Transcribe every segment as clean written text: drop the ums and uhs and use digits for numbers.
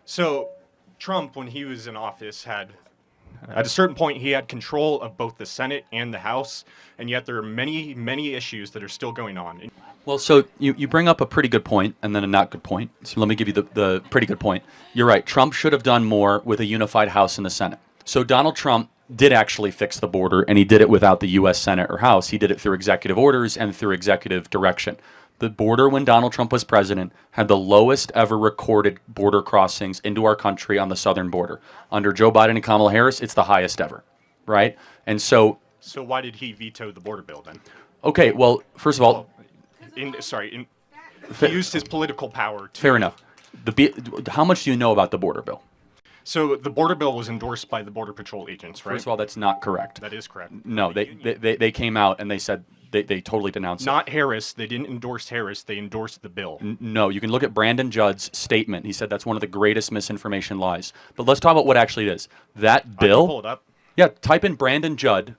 So Trump, when he was in office, had at a certain point he had control of both the Senate and the House, and yet there are many issues that are still going on. Well, so you bring up a pretty good point and then a not good point. So let me give you the pretty good point. You're right. Trump should have done more with a unified House and the Senate. So Donald Trump did actually fix the border, and he did it without the U.S. Senate or House. He did it through executive orders and through executive direction. The border, when Donald Trump was president, had the lowest ever recorded border crossings into our country on the southern border. Under Joe Biden and Kamala Harris, it's the highest ever, right? And so... So why did he veto the border bill then? Okay, well, first of all... he used his political power to... Fair enough. How much do you know about the border bill? So the border bill was endorsed by the Border Patrol agents, right? First of all, that's not correct. That is correct. No, they came out and they said they totally denounced it. Not Harris. They didn't endorse Harris. They endorsed the bill. No, you can look at Brandon Judd's statement. He said that's one of the greatest misinformation lies. But let's talk about what actually it is. That bill... I can pull it up. Yeah, type in Brandon Judd,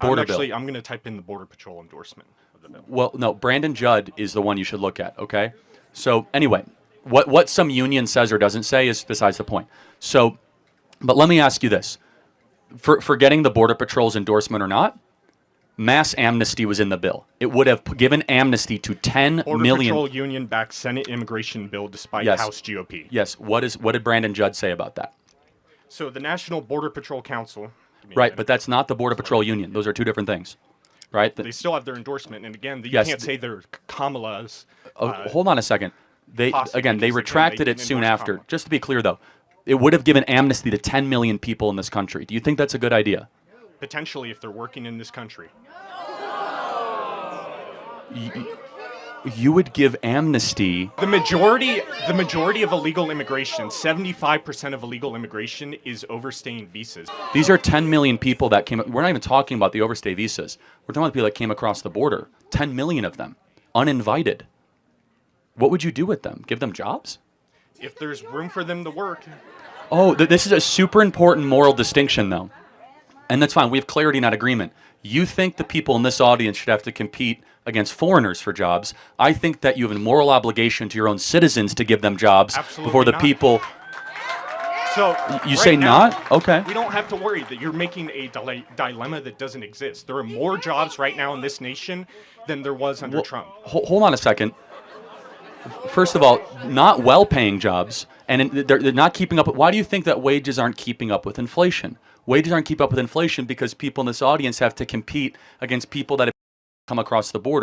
border bill. I'm going to type in the Border Patrol endorsement of the bill. Well, no, Brandon Judd is the one you should look at, okay? So anyway, what some union says or doesn't say is besides the point. So... But let me ask you this. For getting the Border Patrol's endorsement or not, mass amnesty was in the bill. It would have given amnesty to 10 Border million... Patrol union-backed Senate immigration bill despite Yes. House GOP. Yes. What did Brandon Judd say about that? So the National Border Patrol Council... Right, but that's not the Border Patrol union. Those are two different things. Right? They still have their endorsement. And again, you Yes. can't say they're Kamala's... Hold on a second. They retracted it soon after. Kamala. Just to be clear, though, it would have given amnesty to 10 million people in this country. Do you think that's a good idea? Potentially, if they're working in this country. You would give amnesty... The majority of illegal immigration, 75% of illegal immigration is overstaying visas. These are 10 million people that came... We're not even talking about the overstay visas. We're talking about people that came across the border. 10 million of them. Uninvited. What would you do with them? Give them jobs? If there's room for them to work. Oh, this is a super important moral distinction, though. And that's fine. We have clarity, not agreement. You think the people in this audience should have to compete against foreigners for jobs. I think that you have a moral obligation to your own citizens to give them jobs before the people... So you say now, not? Okay. We don't have to worry that you're making a dilemma that doesn't exist. There are more jobs right now in this nation than there was under Trump. Hold on a second. First of all, not well-paying jobs, and they're not keeping up. Why do you think that wages aren't keeping up with inflation? Wages aren't keeping up with inflation because people in this audience have to compete against people that have come across the border.